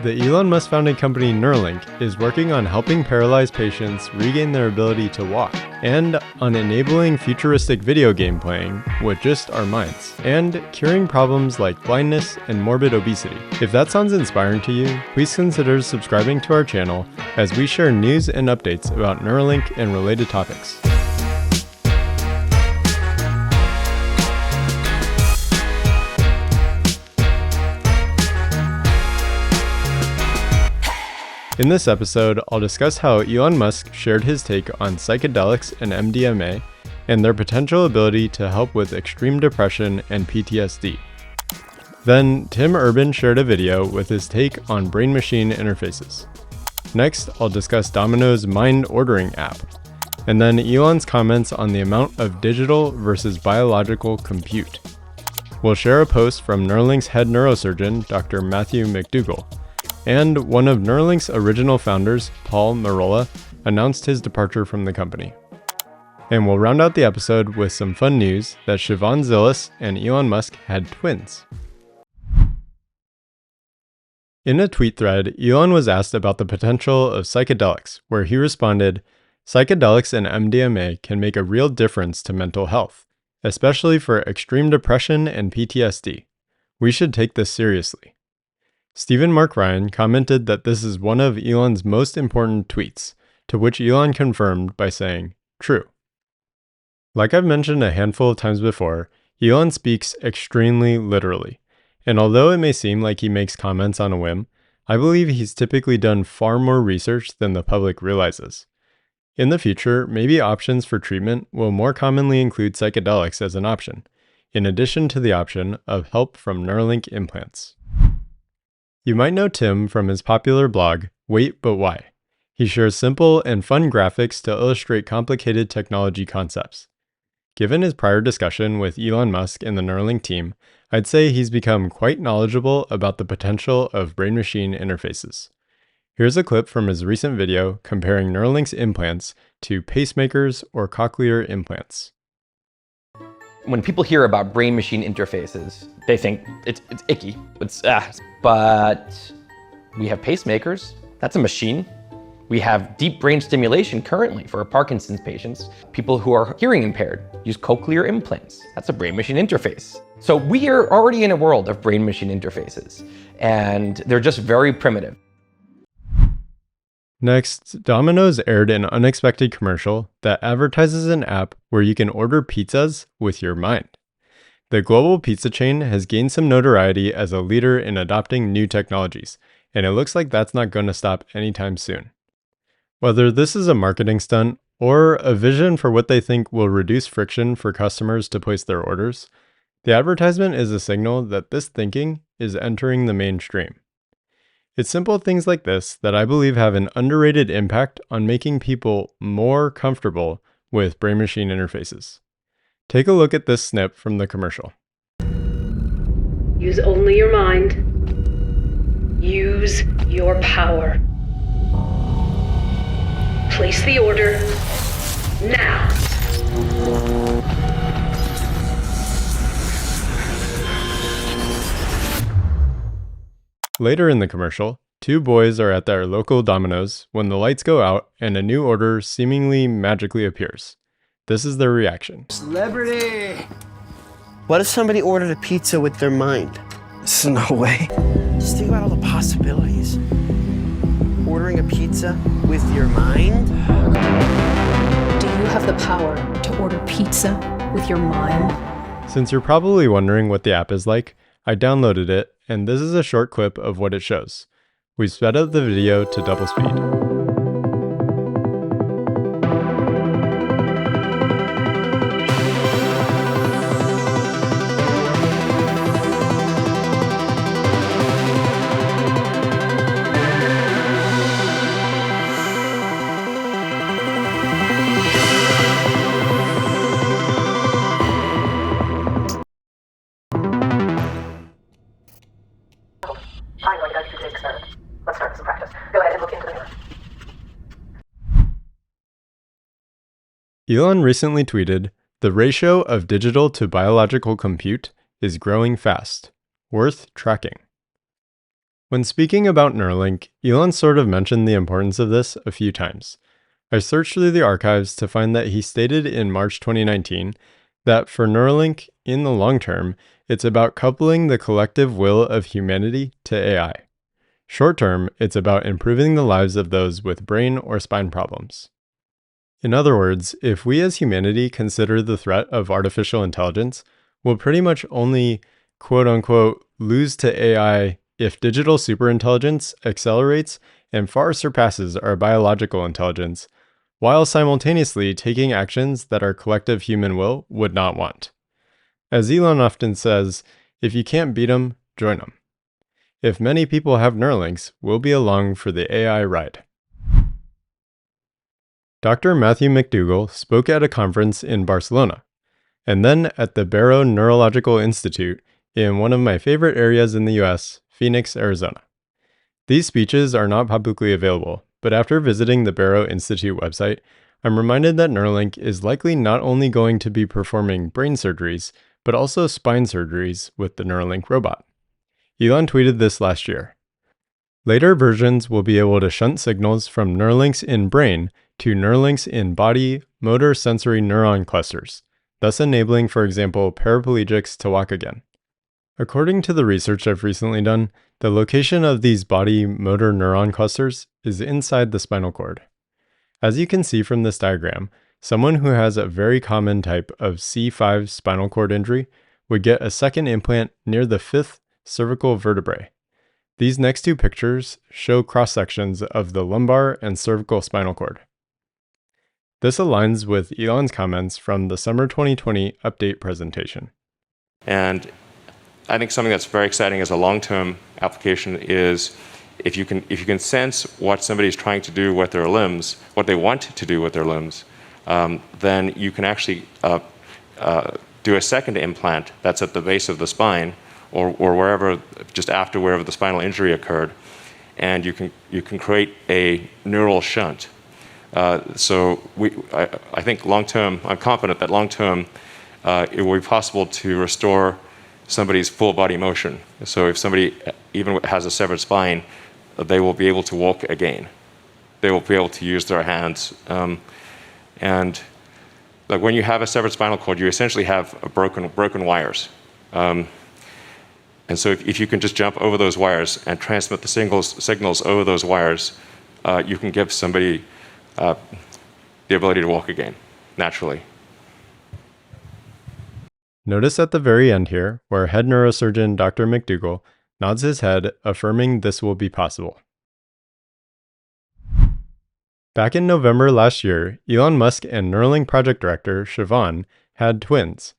The Elon Musk founded company Neuralink is working on helping paralyzed patients regain their ability to walk, and on enabling futuristic video game playing with just our minds, and curing problems like blindness and morbid obesity. If that sounds inspiring to you, please consider subscribing to our channel as we share news and updates about Neuralink and related topics. In this episode, I'll discuss how Elon Musk shared his take on psychedelics and MDMA and their potential ability to help with extreme depression and PTSD. Then, Tim Urban shared a video with his take on brain-machine interfaces. Next, I'll discuss Domino's mind ordering app, and then Elon's comments on the amount of digital versus biological compute. We'll share a post from Neuralink's head neurosurgeon, Dr. Matthew MacDougall, and one of Neuralink's original founders, Paul Merolla, announced his departure from the company. And we'll round out the episode with some fun news that Shivon Zilis and Elon Musk had twins. In a tweet thread, Elon was asked about the potential of psychedelics, where he responded, "Psychedelics and MDMA can make a real difference to mental health, especially for extreme depression and PTSD. We should take this seriously." Stephen Mark Ryan commented that this is one of Elon's most important tweets, to which Elon confirmed by saying, "True." Like I've mentioned a handful of times before, Elon speaks extremely literally, and although it may seem like he makes comments on a whim, I believe he's typically done far more research than the public realizes. In the future, maybe options for treatment will more commonly include psychedelics as an option, in addition to the option of help from Neuralink implants. You might know Tim from his popular blog, Wait But Why. He shares simple and fun graphics to illustrate complicated technology concepts. Given his prior discussion with Elon Musk and the Neuralink team, I'd say he's become quite knowledgeable about the potential of brain-machine interfaces. Here's a clip from his recent video comparing Neuralink's implants to pacemakers or cochlear implants. When people hear about brain-machine interfaces, they think it's icky, but we have pacemakers, that's a machine. We have deep brain stimulation currently for Parkinson's patients. People who are hearing impaired use cochlear implants, that's a brain-machine interface. So we are already in a world of brain-machine interfaces, and they're just very primitive. Next, Domino's aired an unexpected commercial that advertises an app where you can order pizzas with your mind. The global pizza chain has gained some notoriety as a leader in adopting new technologies, and it looks like that's not going to stop anytime soon. Whether this is a marketing stunt or a vision for what they think will reduce friction for customers to place their orders, the advertisement is a signal that this thinking is entering the mainstream. It's simple things like this that I believe have an underrated impact on making people more comfortable with brain-machine interfaces. Take a look at this snip from the commercial. Use only your mind. Use your power. Place the order now. Later in the commercial, two boys are at their local Domino's when the lights go out and a new order seemingly magically appears. This is their reaction. Celebrity! What if somebody ordered a pizza with their mind? There's no way. Just think about all the possibilities. Ordering a pizza with your mind? Do you have the power to order pizza with your mind? Since you're probably wondering what the app is like, I downloaded it, and this is a short clip of what it shows. We sped up the video to double speed. I'm going to go through the experiment. Let's start with some practice. Go ahead and look into the mirror. Elon recently tweeted, "The ratio of digital to biological compute is growing fast. Worth tracking." When speaking about Neuralink, Elon sort of mentioned the importance of this a few times. I searched through the archives to find that he stated in March 2019 that for Neuralink, in the long term, it's about coupling the collective will of humanity to AI. Short term, it's about improving the lives of those with brain or spine problems. In other words, if we as humanity consider the threat of artificial intelligence, we'll pretty much only, quote-unquote, lose to AI if digital superintelligence accelerates and far surpasses our biological intelligence, while simultaneously taking actions that our collective human will would not want. As Elon often says, if you can't beat 'em, join 'em. If many people have Neuralinks, we'll be along for the AI ride. Dr. Matthew MacDougall spoke at a conference in Barcelona, and then at the Barrow Neurological Institute in one of my favorite areas in the US, Phoenix, Arizona. These speeches are not publicly available, but after visiting the Barrow Institute website, I'm reminded that Neuralink is likely not only going to be performing brain surgeries, but also spine surgeries with the Neuralink robot. Elon tweeted this last year. Later versions will be able to shunt signals from Neuralinks in brain to Neuralinks in body motor sensory neuron clusters, thus enabling, for example, paraplegics to walk again. According to the research I've recently done, the location of these body motor neuron clusters is inside the spinal cord. As you can see from this diagram, someone who has a very common type of C5 spinal cord injury would get a second implant near the fifth cervical vertebrae. These next two pictures show cross-sections of the lumbar and cervical spinal cord. This aligns with Elon's comments from the summer 2020 update presentation. And I think something that's very exciting as a long-term application is if you can sense what somebody's trying to do with their limbs, what they want to do with their limbs, then you can actually do a second implant that's at the base of the spine or wherever, just after wherever the spinal injury occurred, and you can create a neural shunt. So I think long-term, I'm confident that long-term it will be possible to restore somebody's full body motion. So if somebody even has a severed spine, they will be able to walk again. They will be able to use their hands. And like when you have a severed spinal cord, you essentially have broken wires. And so if you can just jump over those wires and transmit the signals over those wires, you can give somebody the ability to walk again, naturally. Notice at the very end here, where head neurosurgeon Dr. MacDougall nods his head, affirming this will be possible. Back in November last year, Elon Musk and Neuralink project director Shivon had twins.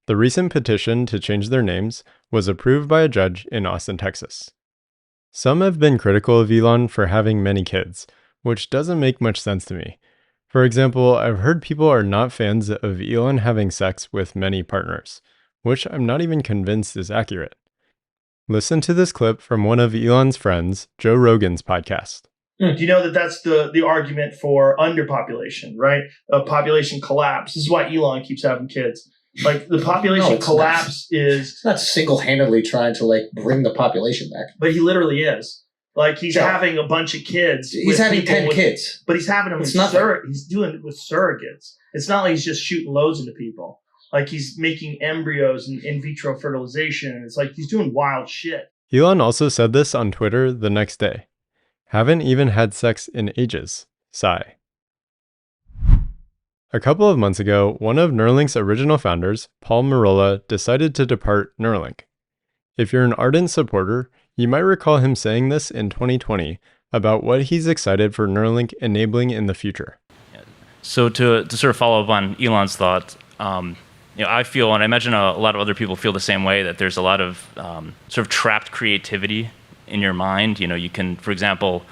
The recent petition to change their names was approved by a judge in Austin, Texas. Some have been critical of Elon for having many kids, which doesn't make much sense to me. For example, I've heard people are not fans of Elon having sex with many partners, which I'm not even convinced is accurate. Listen to this clip from one of Elon's friends, Joe Rogan's podcast. Do you know that that's the argument for underpopulation, right? Population collapse. This is why Elon keeps having kids. Like the population collapse is... It's not single-handedly trying to like bring the population back. But he literally is. Like he's having a bunch of kids. He's having 10 kids. But he's having them he's doing it with surrogates. It's not like he's just shooting loads into people. Like he's making embryos and in vitro fertilization. It's like he's doing wild shit. Elon also said this on Twitter the next day. Haven't even had sex in ages. Sigh. A couple of months ago, one of Neuralink's original founders, Paul Merolla, decided to depart Neuralink. If you're an ardent supporter, you might recall him saying this in 2020 about what he's excited for Neuralink enabling in the future. So to sort of follow up on Elon's thoughts, I feel, and I imagine a lot of other people feel the same way, that there's a lot of sort of trapped creativity in your mind. You can, for example,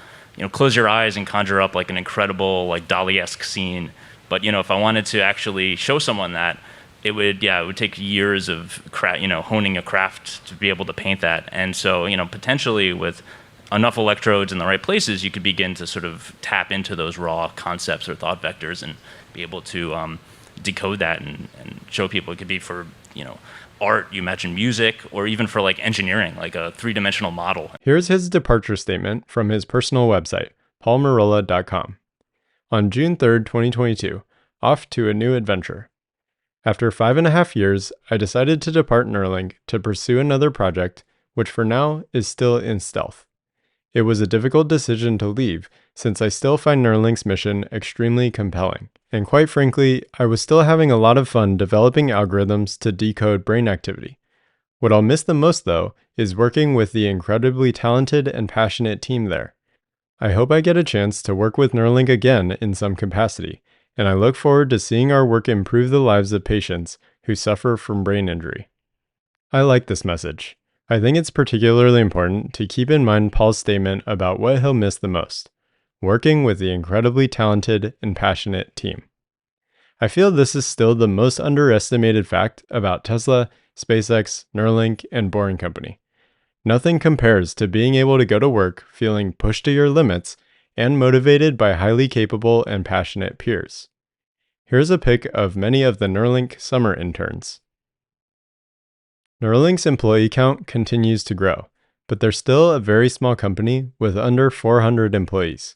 close your eyes and conjure up like an incredible, like Dali-esque scene. But if I wanted to actually show someone that, it would take years of honing a craft to be able to paint that. And so, potentially with enough electrodes in the right places, you could begin to sort of tap into those raw concepts or thought vectors and be able to decode that and show people. It could be for art, you imagine music, or even for like engineering, like a three-dimensional model. Here's his departure statement from his personal website, paulmerolla.com. On June 3rd, 2022, off to a new adventure. After 5.5 years, I decided to depart Neuralink to pursue another project, which for now is still in stealth. It was a difficult decision to leave, since I still find Neuralink's mission extremely compelling. And quite frankly, I was still having a lot of fun developing algorithms to decode brain activity. What I'll miss the most, though, is working with the incredibly talented and passionate team there. I hope I get a chance to work with Neuralink again in some capacity, and I look forward to seeing our work improve the lives of patients who suffer from brain injury. I like this message. I think it's particularly important to keep in mind Paul's statement about what he'll miss the most, working with the incredibly talented and passionate team. I feel this is still the most underestimated fact about Tesla, SpaceX, Neuralink, and Boring Company. Nothing compares to being able to go to work feeling pushed to your limits and motivated by highly capable and passionate peers. Here's a pic of many of the Neuralink summer interns. Neuralink's employee count continues to grow, but they're still a very small company with under 400 employees.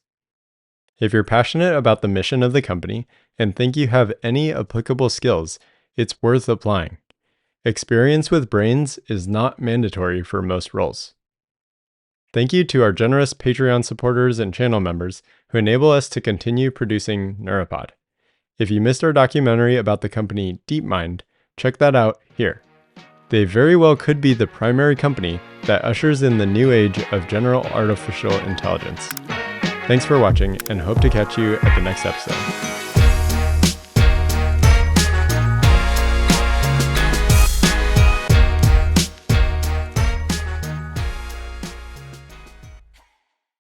If you're passionate about the mission of the company and think you have any applicable skills, it's worth applying. Experience with brains is not mandatory for most roles. Thank you to our generous Patreon supporters and channel members who enable us to continue producing Neura Pod. If you missed our documentary about the company DeepMind, check that out here. They very well could be the primary company that ushers in the new age of general artificial intelligence. Thanks for watching, and hope to catch you at the next episode.